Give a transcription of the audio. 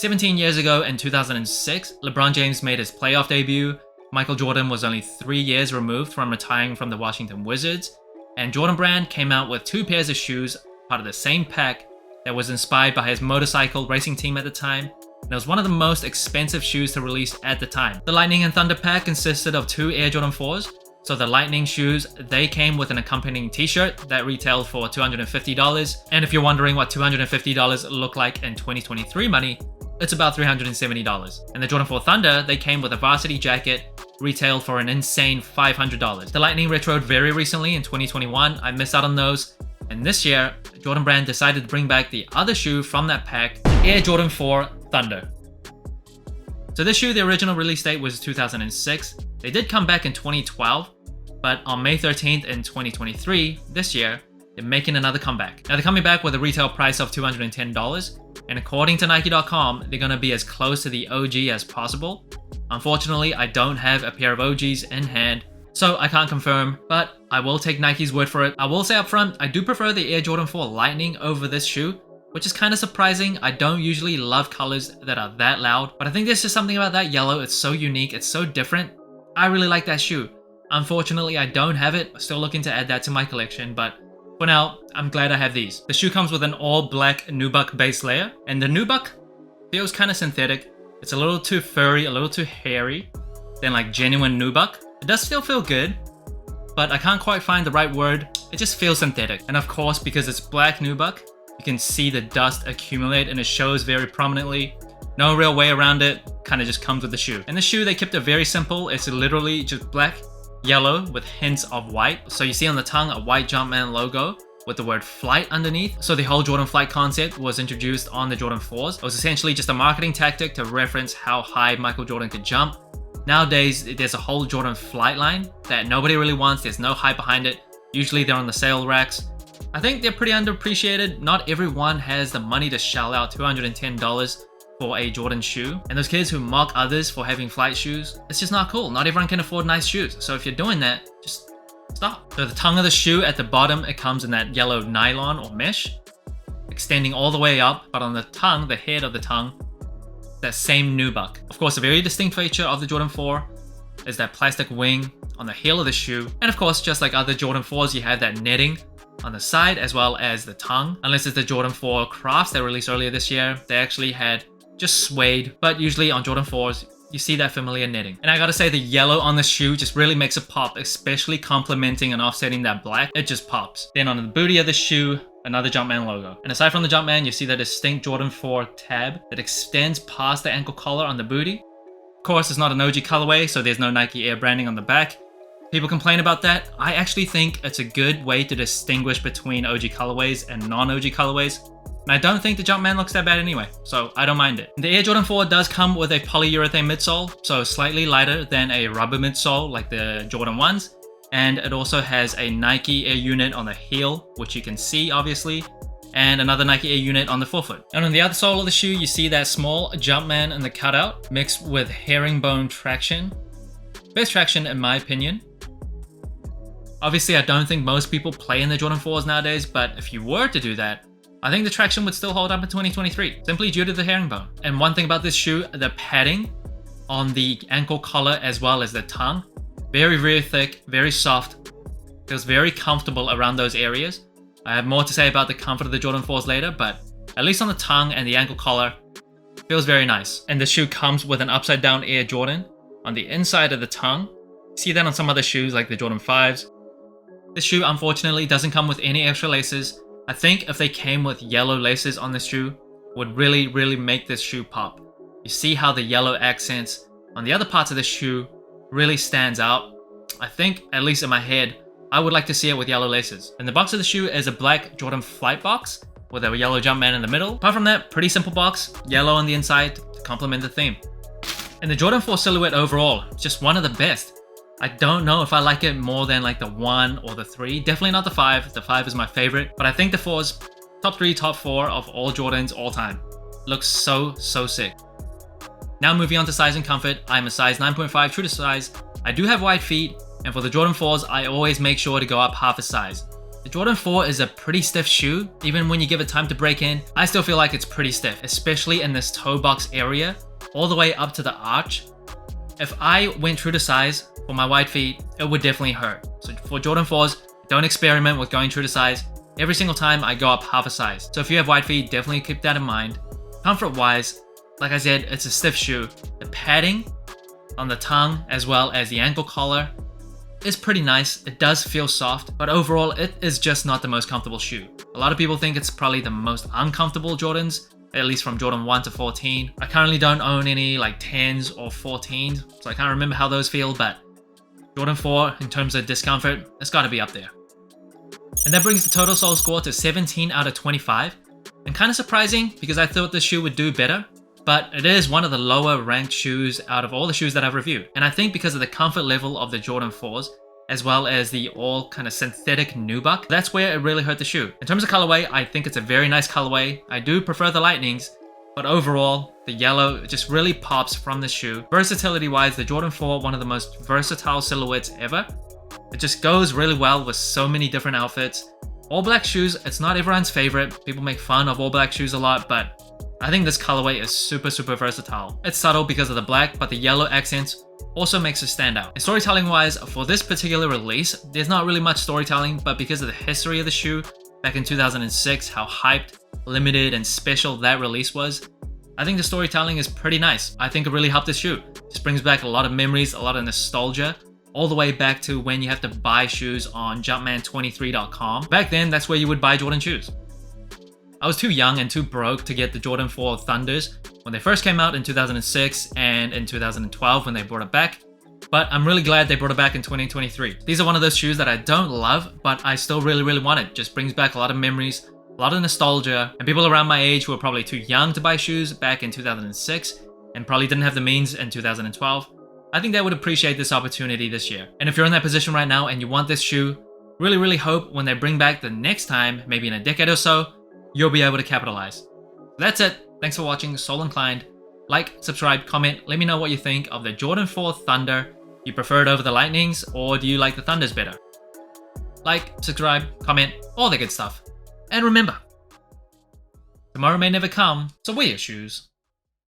17 years ago in 2006, LeBron James made his playoff debut. Michael Jordan was only 3 years removed from retiring from the Washington Wizards, and Jordan Brand came out with 2 pairs of shoes, part of the same pack, that was inspired by his motorcycle racing team at the time. And it was one of the most expensive shoes to release at the time. The Lightning and Thunder pack consisted of 2 Air Jordan 4s. So the Lightning shoes, they came with an accompanying t-shirt that retailed for $250. And if you're wondering what $250 look like in 2023 money, it's about $370. And the Jordan 4 Thunder, they came with a varsity jacket, retailed for an insane $500. The Lightning retroed very recently in 2021. I missed out on those. And this year, Jordan Brand decided to bring back the other shoe from that pack, the Air Jordan 4 Thunder. So this shoe, the original release date was 2006. They did come back in 2012, but on May 13th in 2023, this year, they're making another comeback. Now they're coming back with a retail price of $210, and according to Nike.com, they're gonna be as close to the OG as possible. Unfortunately, I don't have a pair of OGs in hand, so I can't confirm, but I will take Nike's word for it. I will say up front, I do prefer the Air Jordan 4 Lightning over this shoe, which is kind of surprising. I don't usually love colors that are that loud, but I think there's just something about that yellow. It's so unique, it's so different. I really like that shoe. Unfortunately, I don't have it. Still looking to add that to my collection, but for now, I'm glad I have these. The shoe comes with an all-black nubuck base layer, and the nubuck feels kind of synthetic. It's a little too furry, a little too hairy than like genuine nubuck. It does still feel good, but I can't quite find the right word. It just feels synthetic. And of course, because it's black nubuck, you can see the dust accumulate and it shows very prominently. No real way around it, kind of just comes with the shoe. And the shoe, they kept it very simple. It's literally just black, yellow with hints of white. So you see on the tongue a white Jumpman logo with the word flight underneath. So the whole Jordan Flight concept was introduced on the Jordan 4s. It was essentially just a marketing tactic to reference how high Michael Jordan could jump. Nowadays, there's a whole Jordan Flight line that nobody really wants. There's no hype behind it. Usually they're on the sale racks. I think they're pretty underappreciated. Not everyone has the money to shell out $210 for a Jordan shoe. And those kids who mock others for having flight shoes, it's just not cool. Not everyone can afford nice shoes. So if you're doing that, just stop. So the tongue of the shoe at the bottom, it comes in that yellow nylon or mesh, extending all the way up. But on the tongue, the head of the tongue, that same nubuck. Of course, a very distinct feature of the Jordan 4 is that plastic wing on the heel of the shoe. And of course, just like other Jordan 4s, you have that netting on the side as well as the tongue. Unless it's the Jordan 4 Crafts that released earlier this year, they actually had just suede, but usually on Jordan 4s, you see that familiar netting. And I gotta say, the yellow on the shoe just really makes it pop, especially complementing and offsetting that black. It just pops. Then on the booty of the shoe, another Jumpman logo. And aside from the Jumpman, you see the distinct Jordan 4 tab that extends past the ankle collar on the booty. Of course, it's not an OG colorway, so there's no Nike Air branding on the back. People complain about that. I actually think it's a good way to distinguish between OG colorways and non-OG colorways. And I don't think the Jumpman looks that bad anyway, so I don't mind it. The Air Jordan 4 does come with a polyurethane midsole, so slightly lighter than a rubber midsole like the Jordan 1s. And it also has a Nike Air unit on the heel, which you can see obviously, and another Nike Air unit on the forefoot. And on the other sole of the shoe, you see that small Jumpman in the cutout mixed with herringbone traction. Best traction in my opinion. Obviously, I don't think most people play in the Jordan 4s nowadays, but if you were to do that, I think the traction would still hold up in 2023, simply due to the herringbone. And one thing about this shoe, the padding on the ankle collar as well as the tongue, very, very thick, very soft, feels very comfortable around those areas. I have more to say about the comfort of the Jordan 4s later, but at least on the tongue and the ankle collar, feels very nice. And the shoe comes with an upside down Air Jordan on the inside of the tongue. See that on some other shoes like the Jordan 5s. This shoe unfortunately doesn't come with any extra laces. I think if they came with yellow laces on this shoe, would really, really make this shoe pop. You see how the yellow accents on the other parts of the shoe really stands out. I think, at least in my head, I would like to see it with yellow laces. And the box of the shoe is a black Jordan Flight box with a yellow Jumpman in the middle. Apart from that, pretty simple box, yellow on the inside to complement the theme. And the Jordan 4 silhouette overall, just one of the best. I don't know if I like it more than like the 1 or the 3. Definitely not the 5. The 5 is my favorite. But I think the 4's top 3, top 4 of all Jordans all time. Looks so, so sick. Now moving on to size and comfort. I'm a size 9.5 true to size. I do have wide feet. And for the Jordan 4s, I always make sure to go up half a size. The Jordan 4 is a pretty stiff shoe. Even when you give it time to break in, I still feel like it's pretty stiff, especially in this toe box area, all the way up to the arch. If I went true to size for my wide feet, it would definitely hurt. So for Jordan 4s, don't experiment with going true to size. Every single time I go up half a size. So if you have wide feet, definitely keep that in mind. Comfort wise, like I said, it's a stiff shoe. The padding on the tongue as well as the ankle collar is pretty nice. It does feel soft, but overall it is just not the most comfortable shoe. A lot of people think it's probably the most uncomfortable Jordans, at least from Jordan 1 to 14. I currently don't own any like 10s or 14s, so I can't remember how those feel, but Jordan 4 in terms of discomfort, it's got to be up there. And that brings the total sole score to 17 out of 25. And kind of surprising because I thought this shoe would do better, but it is one of the lower ranked shoes out of all the shoes that I've reviewed. And I think because of the comfort level of the Jordan 4s, as well as the all kind of synthetic nubuck, that's where it really hurt the shoe. In terms of colorway, I think it's a very nice colorway. I do prefer the Lightnings, but overall, the yellow just really pops from the shoe. Versatility wise, the Jordan 4, one of the most versatile silhouettes ever. It just goes really well with so many different outfits. All black shoes, it's not everyone's favorite. People make fun of all black shoes a lot, but I think this colorway is super versatile. It's subtle because of the black, but the yellow accents also makes it stand out. And storytelling wise, for this particular release, there's not really much storytelling, but because of the history of the shoe back in 2006, how hyped, limited, and special that release was, I think the storytelling is pretty nice. I think it really helped this shoe. Just brings back a lot of memories, a lot of nostalgia, all the way back to when you have to buy shoes on Jumpman23.com. Back then, that's where you would buy Jordan shoes. I was too young and too broke to get the Jordan 4 Thunders when they first came out in 2006 and in 2012 when they brought it back, but I'm really glad they brought it back in 2023. These are one of those shoes that I don't love, but I still really want it. Just brings back a lot of memories, a lot of nostalgia, and people around my age who were probably too young to buy shoes back in 2006 and probably didn't have the means in 2012. I think they would appreciate this opportunity this year. And if you're in that position right now and you want this shoe, really hope when they bring back the next time, maybe in a decade or so, you'll be able to capitalize. That's it. Thanks for watching Sole Inclined. Like, subscribe, comment, let me know what you think of the Jordan 4 Thunder. Do you prefer it over the Lightnings or do you like the Thunders better? Like, subscribe, comment, all the good stuff. And remember, tomorrow may never come, so wear your shoes.